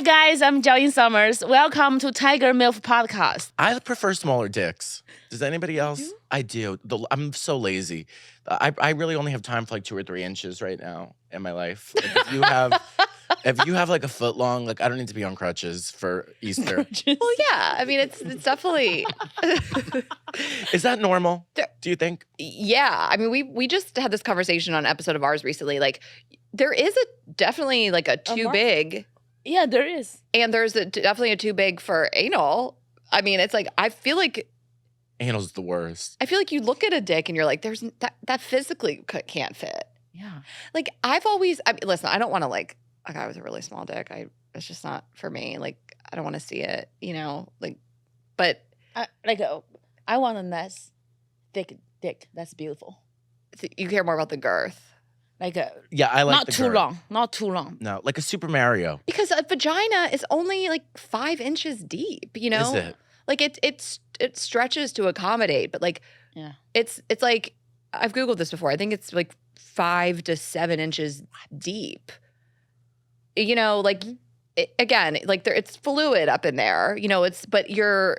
guys, I'm Jiaoying Summers. Welcome to Tiger Milf Podcast. I prefer smaller dicks. Does anybody else? I do. I'm so lazy. I really only have time for like 2 or 3 inches right now in my life. Like if you have like a foot long, like I don't need to be on crutches for Easter. Well, yeah. I mean, it's definitely. Is that normal? Do you think? Yeah. I mean, we just had this conversation on an episode of ours recently. Like, there is definitely like a too big. Yeah, there is. And there's definitely a too big for anal. I mean, it's like, I feel like. Anal's the worst. I feel like you look at a dick and you're like, there's that physically can't fit. Yeah. Like, listen, I don't want to like a guy with a really small dick. It's just not for me. Like, I don't want to see it, like, but. I want a nice thick dick. That's beautiful. You care more about the girth. Yeah, I like not the too girth. long. Not too long. No, like a Super Mario. Because a vagina is only like 5 inches deep, Is it? Like it stretches to accommodate, but like it's like I've Googled this before. I think it's like 5 to 7 inches deep. Like again, like it's fluid up in there. But you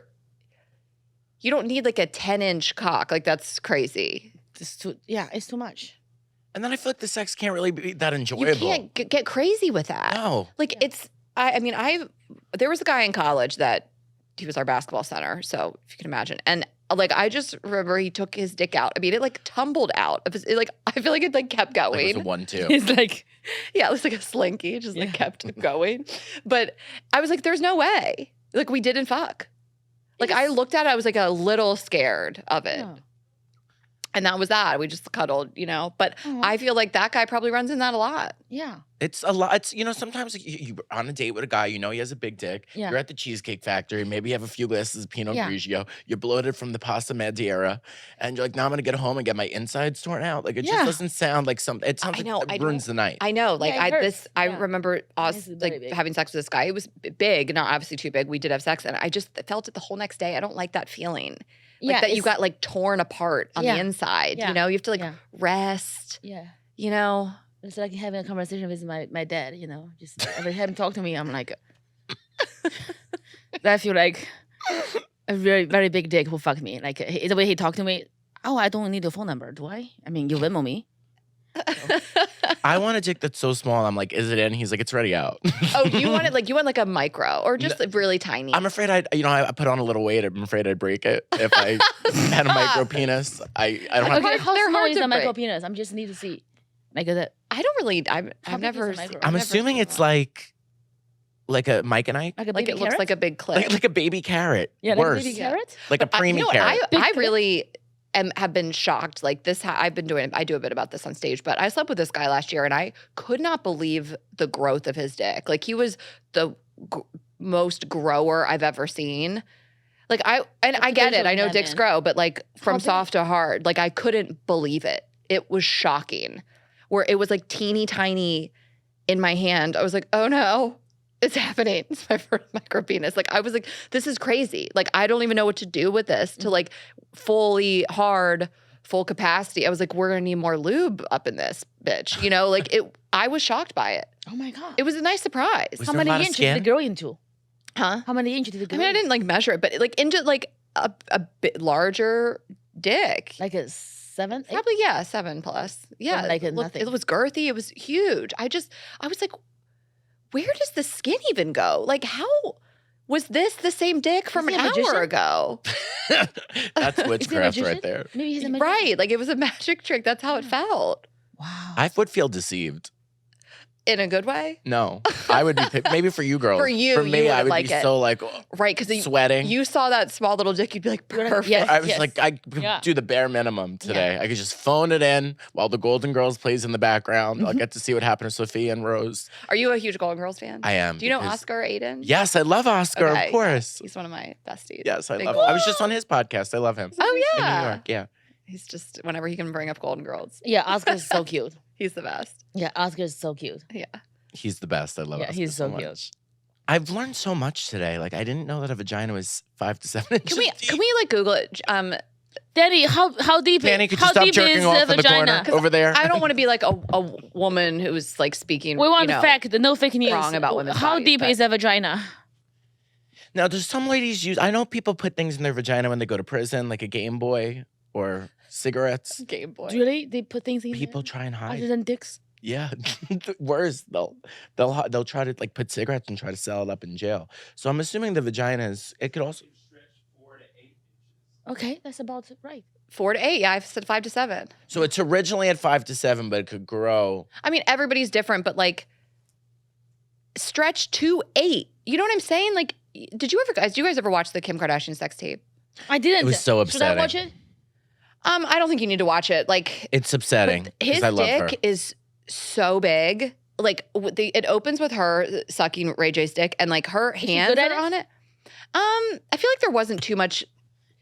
don't need like a 10-inch cock. Like that's crazy. It's too much. And then I feel like the sex can't really be that enjoyable. You can't get crazy with that. No. Like there was a guy in college that he was our basketball center. So if you can imagine. And like, I just remember he took his dick out. I mean, it like tumbled out. I feel like it like kept going. Like it was a 1-2. It's like, yeah, it was like a slinky. It just like kept going. But I was like, there's no way. Like we didn't fuck. Like I looked at it, I was like a little scared of it. Yeah. And that was that. We just cuddled, But I feel like that guy probably runs in that a lot. yeah. It's a lot. It's, sometimes you're on a date with a guy, he has a big dick. Yeah. You're at the Cheesecake Factory. Maybe you have a few glasses of Pinot Yeah. Grigio. You're bloated from the pasta Madeira. And you're like, now I'm going to get home and get my insides torn out. Like, it just doesn't sound like something. It sounds like it ruins the night. I know. Like, I remember us It's very like big. having sex with this guy. It was big, not obviously too big. We did have sex. And I just felt it the whole next day. I don't like that feeling. Like that you got like torn apart on the inside. Yeah. You have to like rest. Yeah. It's It's like having a conversation with my dad, just every time he talk to me, I'm like, I feel like a very, very big dick who fuck me. Like the way he talked to me, I don't need your phone number, do I? I mean, you Venmo me. I want a dick that's so small. I'm like, is it in? He's like, it's already out. Oh, you want like a micro or just really tiny? I'm afraid I put on a little weight. I'm afraid I'd break it if I had a micro penis. I don't have. Okay, how they're small hard is to a micro break. penis? I'm just need to see. Like that. I don't really. How I've big is never. a micro? I'm assuming it's like a Mike and Ike. Like a Like baby it looks carrot? like a big clip. Like a baby carrot. yeah, Worse. like a baby carrot? Like a preemie You know what? carrot. I really have been shocked. Like this, I do a bit about this on stage, but I slept with this guy last year and I could not believe the growth of his dick. Like he was the most grower I've ever seen. Like I get it. I know dicks grow, but like from soft to hard, like I couldn't believe it. It was shocking. Where it was like teeny tiny in my hand. I was like, oh no. It's happening. It's my first micro penis. Like I was like, this is crazy. Like I don't even know what to do with this to like fully hard, full capacity. I was like, we're gonna need more lube up in this bitch. Like it. I was shocked by it. Oh my God. It was a nice surprise. Was How there a many lot of inches did skin? it grow into? Huh? How many inches did it I grow mean, I into? didn't like measure it, but like into like a bit larger dick. Like a 7, 8? Probably 7+. Yeah, like a it nothing. It was girthy. It was huge. I was like, where does the skin even go? Like, how was this the same dick from Is an he a magician? hour ago? That's Is he a witchcraft magician? right there. Maybe he's a magician. Right, like it was a magic trick. That's how it felt. Wow. I would feel deceived. In a good way, No, I would be maybe for you girls. For you, for you me, would I would like be it. so like right? Because sweating. you saw that small little dick, you'd be like, You're like, perfect. yes. I was like, I could Yeah. do the bare minimum today. I could just phone it in while the Golden Girls plays in the background. I'll get to see what happened to Sophia and Rose. Are you a huge Golden Girls fan? I am. Do you know because- Oscar Aiden? Yes, I love Oscar, Okay, of course. He's one of my besties. Yes, I Big love him. Golden- I was just on his podcast. I love him. Oh In yeah, New York, yeah. He's just whenever he can bring up Golden Girls, Yeah, Oscar's so cute. he's the best. Yeah, Oscar's so cute. Yeah. He's the best. I love Yeah, Oscar he's so much. cute. I've learned so much today. Like, I didn't know that a vagina was 5 to 7 inches Can we deep. like Google it? Danny, how deep? Danny, could you how stop deep jerking is off the in the vagina? corner over there? I don't want to be like a woman who's like speaking. We want you know, fact, no fake news. wrong about women's How bodies, deep but- is a vagina? Now, does some ladies use? I know people put things in their vagina when they go to prison, like a Game Boy or cigarettes. Game Boy. Really? They put things in People there? try and Other hide. than dicks? Yeah, worse. They'll try to like put cigarettes and try to sell it up in jail. So I'm assuming the vaginas. It could also stretch 4 to 8 inches. Okay, that's about right. 4 to 8. Yeah, I've said 5 to 7. So it's originally at 5 to 7, but it could grow. I mean, everybody's different, but like stretch to 8. You know what I'm saying? Like, did you guys ever watch the Kim Kardashian sex tape? I didn't. It was so Should I watch upsetting. it? I don't think you need to watch it. Like, It's upsetting his because I love her. dick is so big. Like, it opens with her sucking Ray J's dick, and like her she hands good at are it? on it. I feel like there wasn't too much.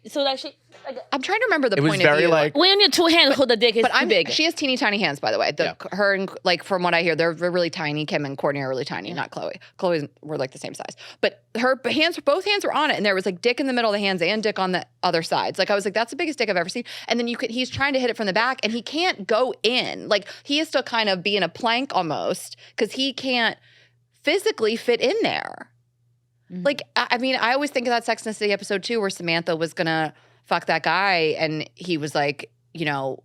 So actually, like, I'm trying to remember the It was point very of view. like when your two hands hold the dick, it's But too big. She has teeny tiny hands, by the way. Yeah. Her and like from what I hear, they're really tiny. Kim and Courtney are really tiny, not Chloe. Chloe's were like the same size, but her hands, both hands were on it, and there was like dick in the middle of the hands and dick on the other sides. Like I was like, that's the biggest dick I've ever seen. And then he's trying to hit it from the back, and he can't go in. Like he is still kind of being a plank almost because he can't physically fit in there. Mhm. Like I mean, I always think of that Sex and the City episode too, where Samantha was gonna fuck that guy, and he was like, you know,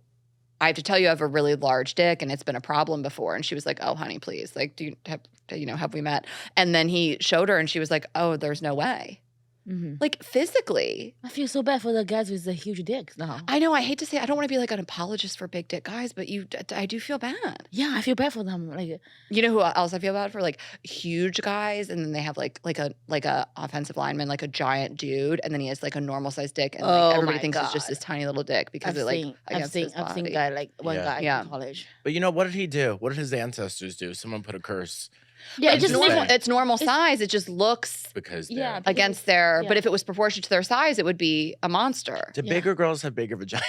I have to tell you I have a really large dick and it's been a problem before. And she was like, oh, honey, please. Like, have we met? And then he showed her and she was like, oh, there's no way. Mhm. Like physically. I feel so bad for the guys with the huge dicks now. I know, I hate to say, I don't want to be like an apologist for big dick guys, but I do feel bad. Yeah, I feel bad for them. Like, You know who else I feel bad for? Like huge guys, and then they have like a offensive lineman, like a giant dude, and then he has like a normal sized dick, and like, Oh everybody my thinks it's just God. this tiny little dick because I've it like seen, against his I've seen body. guy like one Yeah. guy Yeah. in college. But you know, what did he do? What did his ancestors do? Someone put a curse Yeah, It's it just just makes normal. saying. It's normal size. It just looks because Yeah, they're. because against their. yeah. But if it was proportionate to their size, it would be a monster. Do Yeah. bigger girls have bigger vaginas?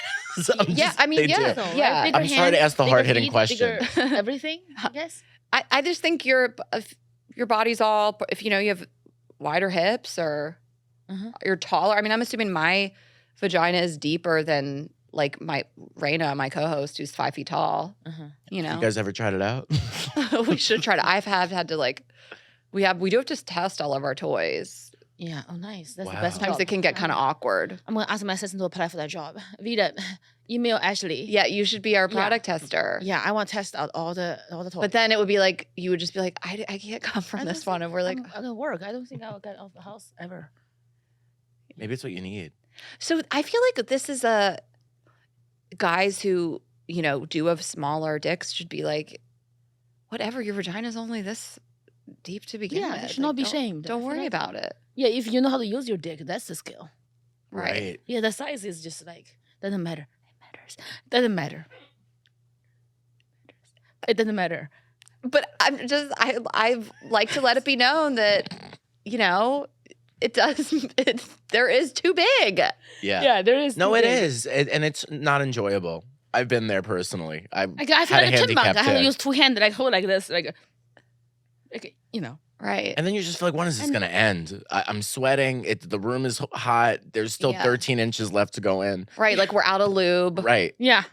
Yeah, I mean, they yeah. do. So, Yeah. right? Bigger I'm sorry to hands, ask the bigger hard-hitting feet, question. bigger everything, I guess. I just think if your body's all, if you know you have wider hips or Uh-huh. you're taller. I mean, I'm assuming my vagina is deeper than like my Raina, my co-host, who's 5 feet tall. Uh-huh. You know, You guys ever tried it out? we should try to. I've had to like. We do have to test all of our toys. Yeah. Oh, nice. That's Wow. the best. Sometimes job. it can get kind of awkward. I'm gonna ask my assistant to apply for that job. Vida, email Ashley. Yeah, you should be our Yeah. product tester. Yeah, I want to test out all the toys. But then it would be like you would just be like, I can't come from I this don't one, and we're like, I'm gonna work. I don't think I'll get out of the house ever. Maybe it's what you need. so I feel like this is guys who do have smaller dicks should be like, whatever, your vagina's only this deep to begin Yeah, with. they should not be don't- shamed. Don't for worry that. about it. Yeah, if you know how to use your dick, that's the skill. Right. Yeah, the size is just like doesn't matter. It matters. Doesn't matter. It doesn't matter. But I like to let it be known that it does. There is too big. Yeah. There is. No, two it things. is, and it's not enjoyable. I've been there personally. I feel had like a a chipmunk. handicapped I have to dick. use two hands, like hold like this, like Right. And then you just feel like, when is this And- going to end? I'm sweating. The room is hot. There's still Yeah. 13 inches left to go in. Right. Like we're out of lube. Right. Yeah.